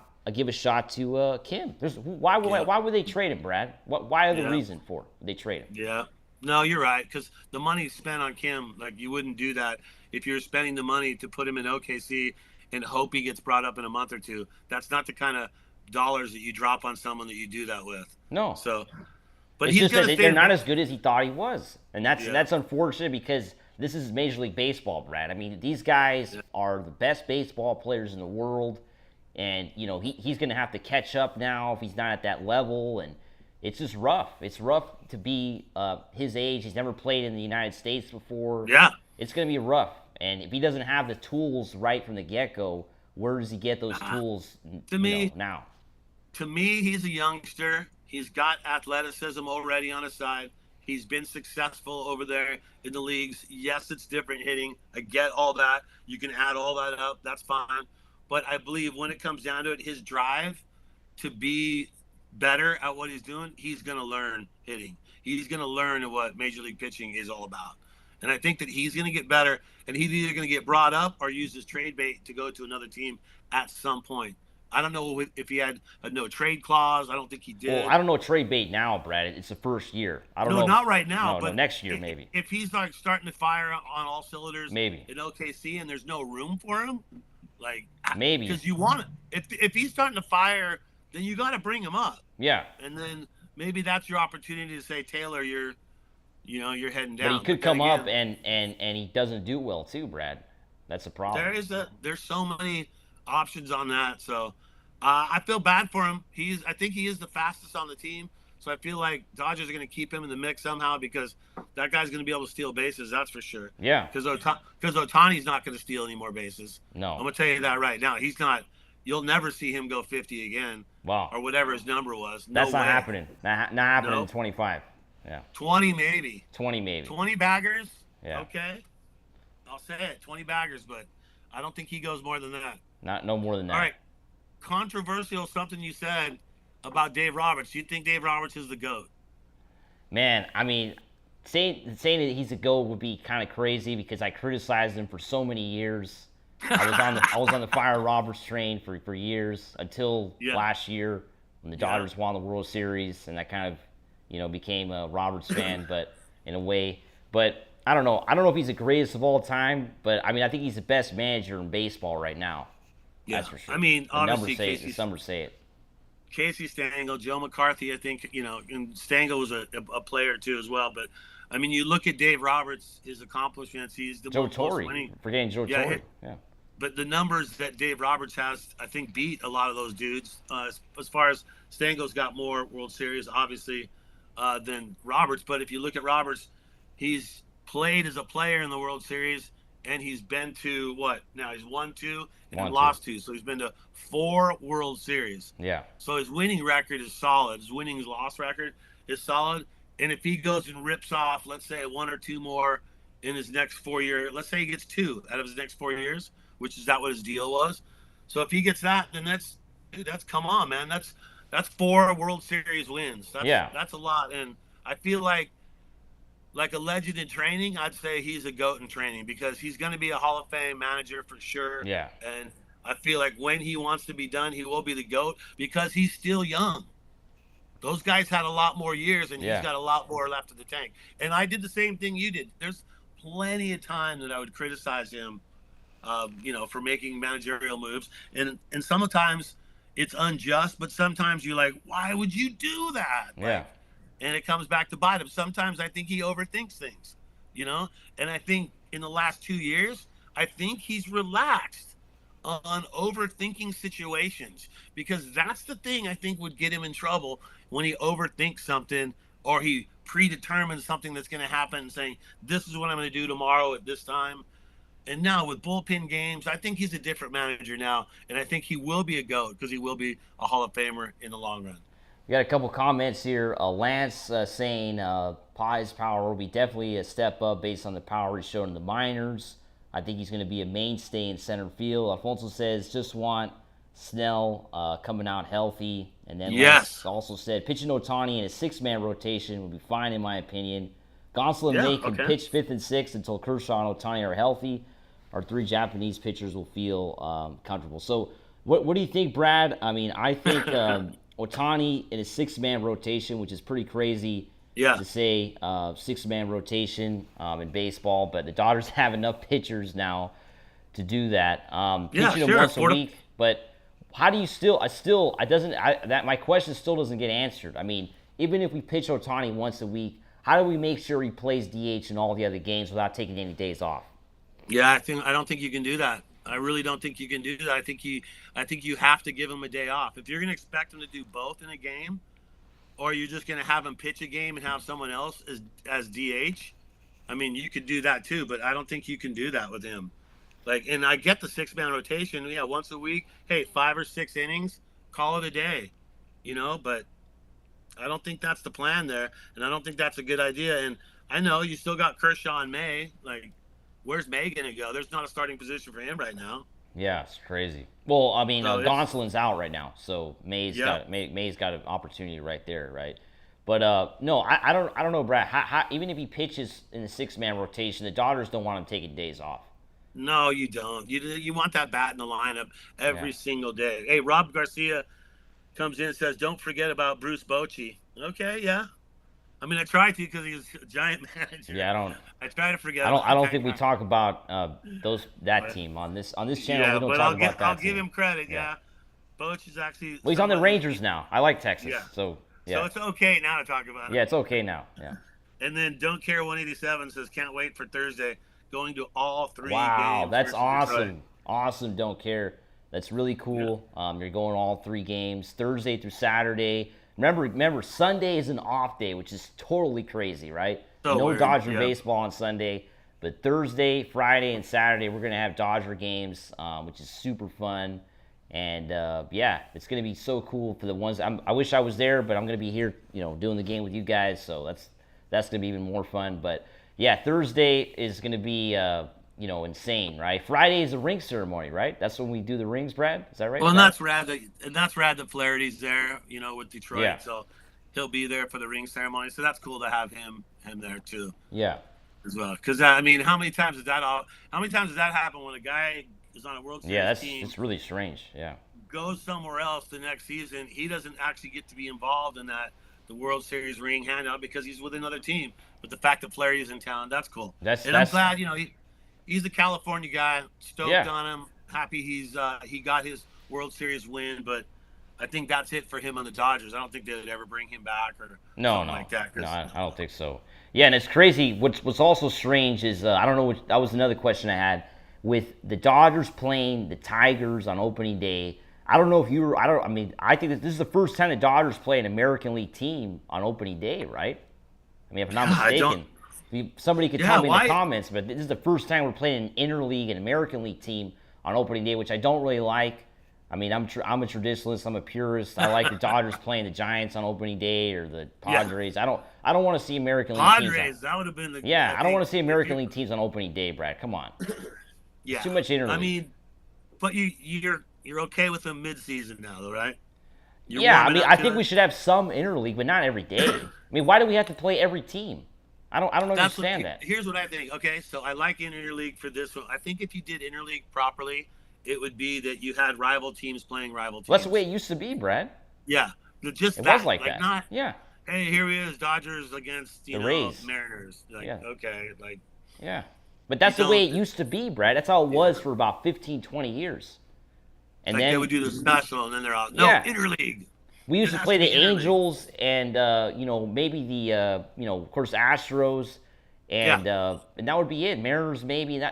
to Kim. Yeah. Why would they trade him, Brad? Why are the Yeah. reason for they trade him? Yeah. No, you're right. Because the money spent on Kim, like you wouldn't do that if you're spending the money to put him in OKC and hope he gets brought up in a month or two. That's not the kind of dollars that you drop on someone that you do that with. No, So, but it's he's just gonna that stay. they're not as good as he thought he was, and that's Yeah. that's unfortunate, because this is Major League Baseball, Brad. I mean, these guys are the best baseball players in the world, and he's going to have to catch up now if he's not at that level, and it's just rough. It's rough to be his age. He's never played in the United States before. Yeah. It's going to be rough, and if he doesn't have the tools right from the get-go, where does he get those tools? To me, Now. to me, he's a youngster. He's got athleticism already on his side. He's been successful over there in the leagues. Yes, it's different hitting. I get all that. You can add all that up. That's fine. But I believe when it comes down to it, his drive to be better at what he's doing, he's going to learn hitting. He's going to learn what Major League pitching is all about. And I think that he's going to get better, and he's either going to get brought up or use his trade bait to go to another team at some point. I don't know if he had a no trade clause. I don't think he did. Well, I don't know trade bait now, Brad. It's the first year. I don't No, know. not right now. No, but next year maybe. If he's like starting to fire on all cylinders Maybe. in OKC and there's no room for him, like Maybe. because you want it. If he's starting to fire, then you got to bring him up, Yeah. and then maybe that's your opportunity to say, Taylor, you're heading But down. he could then come up again, and he doesn't do well too, Brad. That's a problem. there's so many options on that. So I feel bad for him. I think he is the fastest on the team. So I feel like Dodgers are going to keep him in the mix somehow because that guy's going to be able to steal bases. That's for sure. Yeah. Because Otani's not going to steal any more bases. No. I'm going to tell you that right now. He's not. You'll never see him go 50 again. Wow. Or whatever his number was. No That's not way. happening. Not happening in 25. Yeah. 20 maybe. 20 maybe. 20 baggers. Yeah. Okay. I'll say it. 20 baggers, but I don't think he goes more than that. No more than that. All right. Controversial something you said about Dave Roberts. You think Dave Roberts is the GOAT? Man, I mean, saying that he's a GOAT would be kind of crazy because I criticized him for so many years. I was on the Fire Roberts train for years until last year when the Dodgers won the World Series, and I kind of became a Roberts fan, but in a way. But I don't know. I don't know if he's the greatest of all time, but I mean, I think he's the best manager in baseball right now. Yeah. That's for sure. I mean, the obviously, numbers the numbers say it. Casey Stengel, Joe McCarthy, I think, and Stengel was a player too as well. But, I mean, you look at Dave Roberts, his accomplishments, he's the Joe most Torre. winning. Forgetting Joe Torre. Yeah. But the numbers that Dave Roberts has, I think, beat a lot of those dudes. As far as Stengel's got more World Series, obviously, than Roberts. But if you look at Roberts, he's played as a player in the World Series, and he's been to what? Now he's won 2 and lost 2. So he's been to 4 World Series. Yeah. So his winning record is solid. His loss record is solid. And if he goes and rips off, let's say 1 or 2 more in his next 4 years, let's say he gets 2 out of his next 4 years, which is that what his deal was. So if he gets that, then that's come on, man. That's 4 World Series wins. That's a lot. And I feel like a legend in training, I'd say he's a GOAT in training because he's going to be a Hall of Fame manager for sure. Yeah. And I feel like when he wants to be done, he will be the GOAT because he's still young. Those guys had a lot more years, and he's got a lot more left in the tank. And I did the same thing you did. There's plenty of time that I would criticize him, for making managerial moves. And sometimes it's unjust, but sometimes you're like, why would you do that? Yeah. And it comes back to bite him. Sometimes I think he overthinks things, And I think in the last 2 years, I think he's relaxed on overthinking situations because that's the thing I think would get him in trouble when he overthinks something or he predetermines something that's going to happen, saying, this is what I'm going to do tomorrow at this time. And now with bullpen games, I think he's a different manager now. And I think he will be a GOAT because he will be a Hall of Famer in the long run. We got a couple comments here. Lance saying Pai's power will be definitely a step up based on the power he showed in the minors. I think he's going to be a mainstay in center field. Alfonso says just want Snell coming out healthy. And then Lance also said pitching Ohtani in a 6-man rotation would be fine in my opinion. Gonsolin and May can pitch 5th and 6th until Kershaw and Ohtani are healthy. Our 3 Japanese pitchers will feel comfortable. So what do you think, Brad? I mean, I think Ohtani in a 6-man rotation, which is pretty crazy to say 6-man rotation in baseball, but the Dodgers have enough pitchers now to do that. Pitching them once a week, but how do you my question still doesn't get answered. I mean, even if we pitch Ohtani once a week, how do we make sure he plays DH in all the other games without taking any days off? Yeah, I don't think you can do that. I really don't think you can do that. I think you have to give him a day off. If you're going to expect him to do both in a game, or you're just going to have him pitch a game and have someone else as DH, I mean, you could do that too, but I don't think you can do that with him. And I get the 6-man rotation, once a week. Hey, 5 or 6 innings, call it a day, But I don't think that's the plan there, and I don't think that's a good idea. And I know you still got Kershaw and May. Where's May going to go? There's not a starting position for him right now. Yeah, it's crazy. Well, I mean, Gonsolin's out right now, so May's got an opportunity right there, right? But no, I don't know, Brad. How, even if he pitches in the 6-man rotation, the Dodgers don't want him taking days off. No, you don't. You want that bat in the lineup every single day. Hey, Rob Garcia comes in and says, "Don't forget about Bruce Bochy." Okay, yeah. I mean, I try to because he's a giant manager. Yeah, I try to forget. I don't think we talk about that team on this channel. Yeah, we don't but talk about that. I'll give him credit. Yeah, Boch is actually. Well, he's on the Rangers now. I like Texas. Yeah. So it's okay now to talk about it. Yeah, it's okay now. Yeah. And then Don't Care 187 says, "Can't wait for Thursday. Going to all 3 games." Wow, that's awesome. Detroit. Awesome. Don't Care. That's really cool. Yeah. You're going all 3 games Thursday through Saturday. Remember, Sunday is an off day, which is totally crazy, right? So No weird. Dodger Yeah. baseball on Sunday, but Thursday, Friday, and Saturday we're gonna have Dodger games, which is super fun. And yeah, it's gonna be so cool for the ones. I wish I was there, but I'm gonna be here, doing the game with you guys. So that's gonna be even more fun. But yeah, Thursday is gonna be insane, right? Friday is a ring ceremony, right? That's when we do the rings, Brad. Is that right? Well, and Brad? that's rad that Flaherty's there, with Detroit. Yeah. So he'll be there for the ring ceremony. So that's cool to have him there too Yeah. as well. Because how many times does that happen when a guy is on a World Series Yeah, team, it's really strange. Yeah. goes somewhere else the next season, he doesn't actually get to be involved in the World Series ring handout because he's with another team. But the fact that Flaherty's in town, that's cool. I'm glad, he's a California guy, stoked on him, happy he got his World Series win, but I think that's it for him on the Dodgers. I don't think they would ever bring him back or something like that. No, I don't think so. Yeah, and it's crazy. What's also strange is I don't know. That was another question I had with the Dodgers playing the Tigers on opening day. I don't know if you were. I think that this is the first time the Dodgers play an American League team on opening day, right? I mean, if I'm not mistaken. Somebody could tell me in the comments, but this is the first time we're playing an interleague and American League team on opening day, which I don't really like. I mean, I'm a traditionalist. I'm a purist. I like the Dodgers playing the Giants on opening day or the Padres. Yeah. I don't want to see American League teams. Padres, that would have been the. Yeah, I don't want to see American League teams on opening day, Brad. Come on. Yeah. It's too much interleague. I mean, but you're okay with them mid-season now, though, right? I think we should have some interleague, but not every day. I mean, why do we have to play every team? I don't understand that. Here's what I think. Okay, so I like interleague for this one. I think if you did interleague properly, it would be that you had rival teams playing rival teams. Well, that's the way it used to be, Brad. Yeah, just it that. Was like that. Not, yeah. Hey, here he is, Dodgers against the Rays. Mariners. Okay, Yeah, but that's the way it used to be, Brad. That's how it was for about 15, 20 years. And then they would do the special, and then they're out. No, interleague. We used to play the Angels and maybe the of course Astros, and that would be it. Mariners maybe.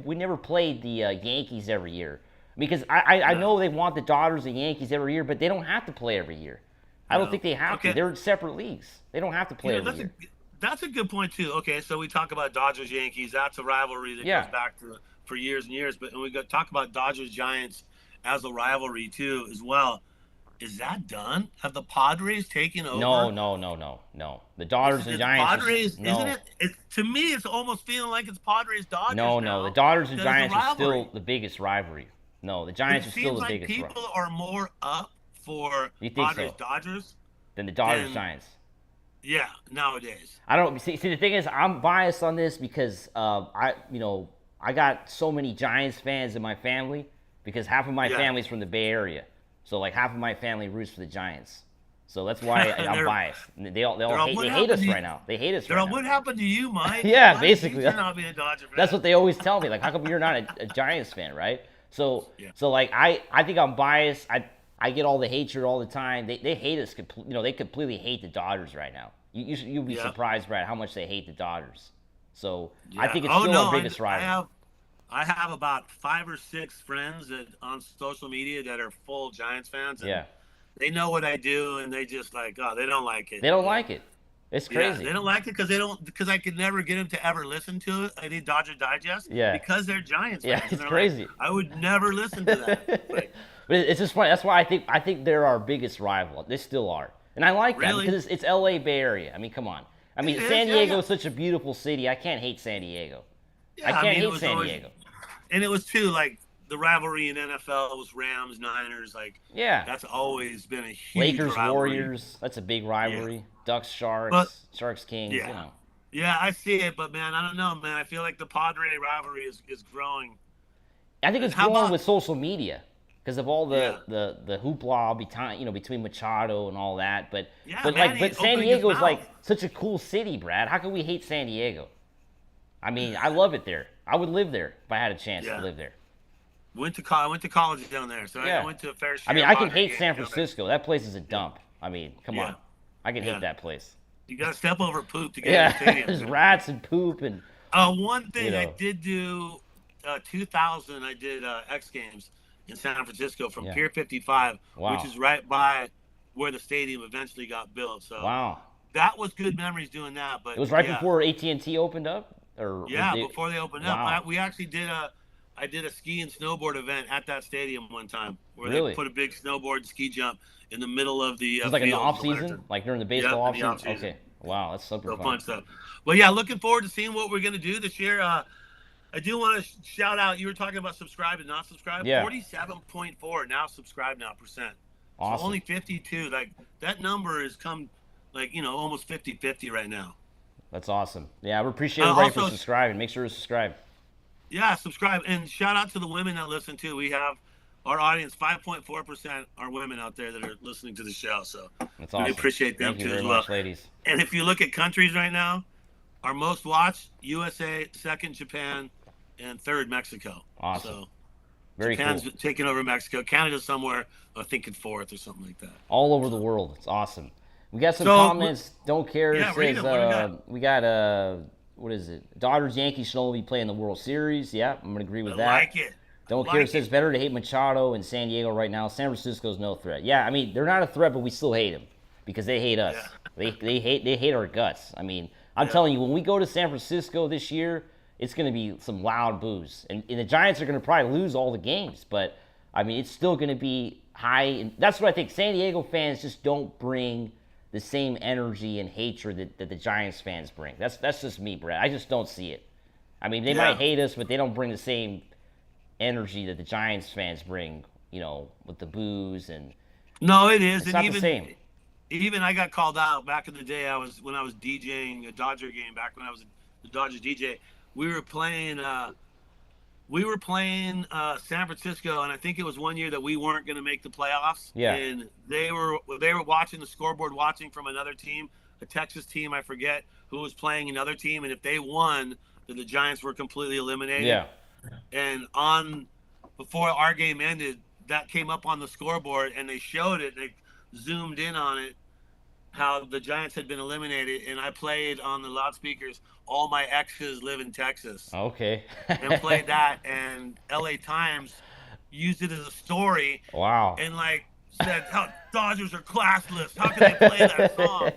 We never played the Yankees every year because I know they want the Dodgers and Yankees every year, but they don't have to play every year. I don't think they have to. They're in separate leagues. They don't have to play every year. That's a good point too. Okay, so we talk about Dodgers Yankees. That's a rivalry that goes back for years and years. But when we talk about Dodgers Giants as a rivalry too as well. Is that done? Have the Padres taken over? No. The Dodgers and Giants. Padres, isn't it? To me, it's almost feeling like it's Padres Dodgers. No. The Dodgers and Giants are still the biggest rivalry. No, the Giants are still the biggest. It seems like people are more up for Padres Dodgers than the Dodgers Giants. Yeah, nowadays. I don't see. The thing is, I'm biased on this because I got so many Giants fans in my family because half of my family's from the Bay Area. So like half of my family roots for the Giants. So that's why I'm biased. They hate us right now. They hate us right now. What happened to you, Mike? Yeah, basically. You're not being a Dodger fan. That's what they always tell me. Like, how come you're not a Giants fan, right? So like I think I'm biased. I get all the hatred all the time. They hate us. They completely hate the Dodgers right now. You'll be surprised, Brad, how much they hate the Dodgers. So I think it's still our biggest rival. I have about 5 or 6 friends on social media that are full Giants fans. And they know what I do, and they just they don't like it. They don't like it. It's crazy. Yeah, they don't like it because I could never get them to ever listen to it. I need Dodger Digest. Yeah. Because they're Giants fans. Yeah, it's crazy. I would never listen to that. But it's just funny. That's why I think they're our biggest rival. They still are, and I like that because it's L.A. Bay Area. I mean, come on. I mean, San Diego is such a beautiful city. I can't hate San Diego. I can't hate San Diego. And it was too the rivalry in NFL was Rams, Niners. That's always been a huge Lakers, rivalry. Warriors. That's a big rivalry. Ducks, Sharks, Sharks, Kings. Yeah. Yeah, I see it, but man, I don't know, man. I feel like the Padre rivalry is growing. I think it's growing with social media because of all the hoopla between Machado and all that. But San Diego is such a cool city, Brad. How can we hate San Diego? I mean, I love it there. I would live there if I had a chance to live there. I went to college down there, so I went to a fair share. I mean, I can hate San Francisco. That place is a dump. I mean, come on. I can hate that place. You got to step over poop to get in the stadium. There's rats and poop and. One thing I did do, 2000, I did X Games in San Francisco from Pier 55, which is right by where the stadium eventually got built. So Wow. that was good memories doing that. But It was right yeah, before AT&T opened up, or was yeah, it? before they opened up, Wow. we actually I did a ski and snowboard event at that stadium one time where they Really? put a big snowboard and ski jump in the middle of the Just like in the field in off the season, wintertime. like during the Yep, baseball in off the season. off season. Okay. Wow, that's super So fun. fun stuff. But yeah, looking forward to seeing what we're gonna do this year. I do want to shout out. You were talking about subscribe and not subscribe. Yeah. 47.4 now subscribe now percent. So Awesome. only 52. Like that number has come, like almost 50-50 right now. That's awesome. Yeah, we appreciate everybody for Also, subscribing. Make sure to subscribe. yeah, subscribe and shout out to the women that listen too. We have our audience 5.4% are women out there that are listening to the show. So That's awesome. we appreciate them Thank you too very as well. much, ladies. And if you look at countries right now, our most watched USA, second Japan, and third Mexico. Awesome. So Very Japan's cool. taking over Mexico. Canada's somewhere, I think, in fourth or something like that. All over the world. It's awesome. We got some So, comments. Don't care. yeah, It read says them. What do we got what is it? Dodgers Yankees should only be playing the World Series. Yeah, I'm gonna agree with I that. like it. Don't I care. like It says it. better to hate Machado in San Diego right now. San Francisco's no threat. Yeah, I mean they're not a threat, but we still hate them because they hate us. Yeah. They hate our guts. I mean, I'm telling you, when we go to San Francisco this year, it's going to be some loud boos, and the Giants are going to probably lose all the games, but I mean it's still going to be high. And that's what I think. San Diego fans just don't bring the same energy and hatred that the Giants fans bring. That's just me, Brett. I just don't see it. I mean, they might hate us, but they don't bring the same energy that the Giants fans bring, with the boos and No, it is. it's And not the same. even I got called out back in the day. When I was DJing a Dodger game back when I was the Dodgers DJ. We were playing San Francisco, and I think it was one year that we weren't going to make the playoffs. Yeah. And they were watching the scoreboard, watching from another team, a Texas team, I forget who was playing another team, and if they won, then the Giants were completely eliminated. Yeah. And before our game ended, that came up on the scoreboard, and they showed it. They zoomed in on it, how the Giants had been eliminated, and I played on the loudspeakers, "All my exes live in Texas," Okay. and played that, and LA Times used it as a story, Wow. and said, "How Dodgers are classless. How can they play that song?"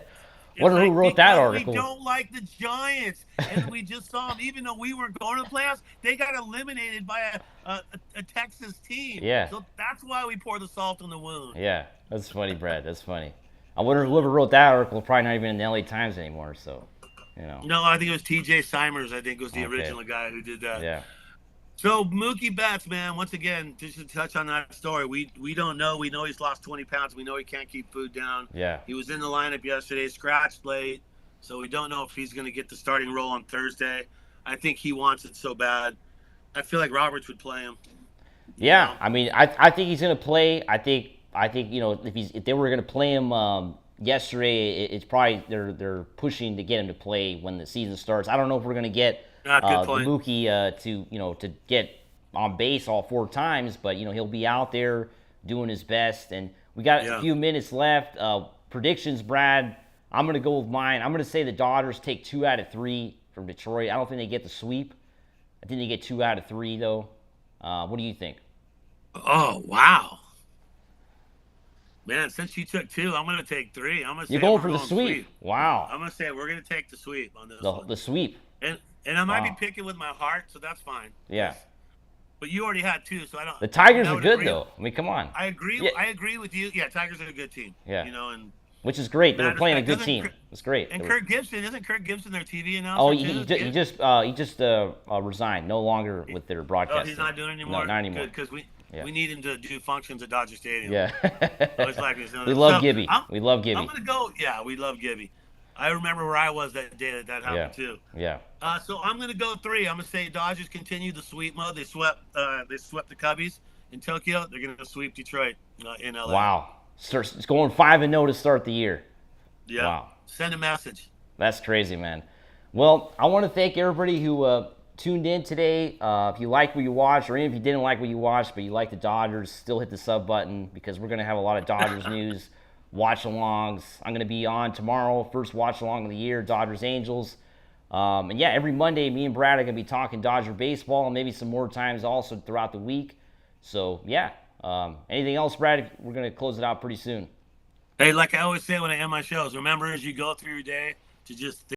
Wonder who wrote that Because article. We don't like the Giants, and we just saw them. Even though we weren't going to the playoffs, they got eliminated by a Texas team. Yeah. So that's why we pour the salt on the wound. Yeah, that's funny, Brad. That's funny. I wonder whoever wrote that article probably not even in the LA Times anymore. So, No, I think it was T.J. Simers. I think was the Okay. original guy who did that. Yeah. So Mookie Betts, man, once again, just to touch on that story, we don't know. We know he's lost 20 pounds. We know he can't keep food down. Yeah. He was in the lineup yesterday, scratched late, so we don't know if he's going to get the starting role on Thursday. I think he wants it so bad. I feel like Roberts would play him. Yeah. I mean, I think he's gonna play. I think if they were gonna play him yesterday, it's probably they're pushing to get him to play when the season starts. I don't know if we're gonna get Good the point. Mookie to get on base all 4 times, but he'll be out there doing his best. And we got a few minutes left. Predictions, Brad. I'm gonna go with mine. I'm gonna say the Dodgers take 2 out of 3 from Detroit. I don't think they get the sweep. I think they get 2 out of 3 though. What do you think? Oh, wow. Man, since you took 2, I'm going to take 3. I'm going to say You're going we're for the sweep. Wow. I'm going to say we're going to take the sweep on this one. The sweep. And I might Wow. be picking with my heart, so that's fine. Yeah. But you already had 2, so I don't. The Tigers I are would good agree. though. I mean, come on. I agree. Yeah. I agree with you. Yeah, Tigers are a good team. Yeah. And Which is great. They were Matter of playing a fact, good doesn't team. Kirk- It's great. and They were- Kirk Gibson, isn't Kirk Gibson their TV announcer? Oh, too? he just resigned. No longer with their broadcast. Oh, he's not doing it anymore. No, not anymore. Good, because Yeah. we need him to do functions at Dodger Stadium. Yeah. Most likely he's doing We it. love So, Gibby. We love Gibby. I'm gonna go. Yeah, we love Gibby. I remember where I was that day that happened Yeah. too. Yeah. So I'm gonna go 3. I'm gonna say Dodgers continue the sweep mode. They swept the Cubbies in Tokyo. They're gonna sweep Detroit in LA. Wow. It's going 5-0 to start the year. Yeah. Wow. Send a message. That's crazy, man. Well, I want to thank everybody who tuned in today. If you like what you watched, or even if you didn't like what you watched, but you like the Dodgers, still hit the sub button because we're going to have a lot of Dodgers news, watch-alongs. I'm going to be on tomorrow, first watch-along of the year, Dodgers-Angels. And yeah, every Monday, me and Brad are going to be talking Dodger baseball and maybe some more times also throughout the week. So, yeah. Anything else, Brad? We're going to close it out pretty soon. Hey, like I always say when I end my shows, remember as you go through your day to just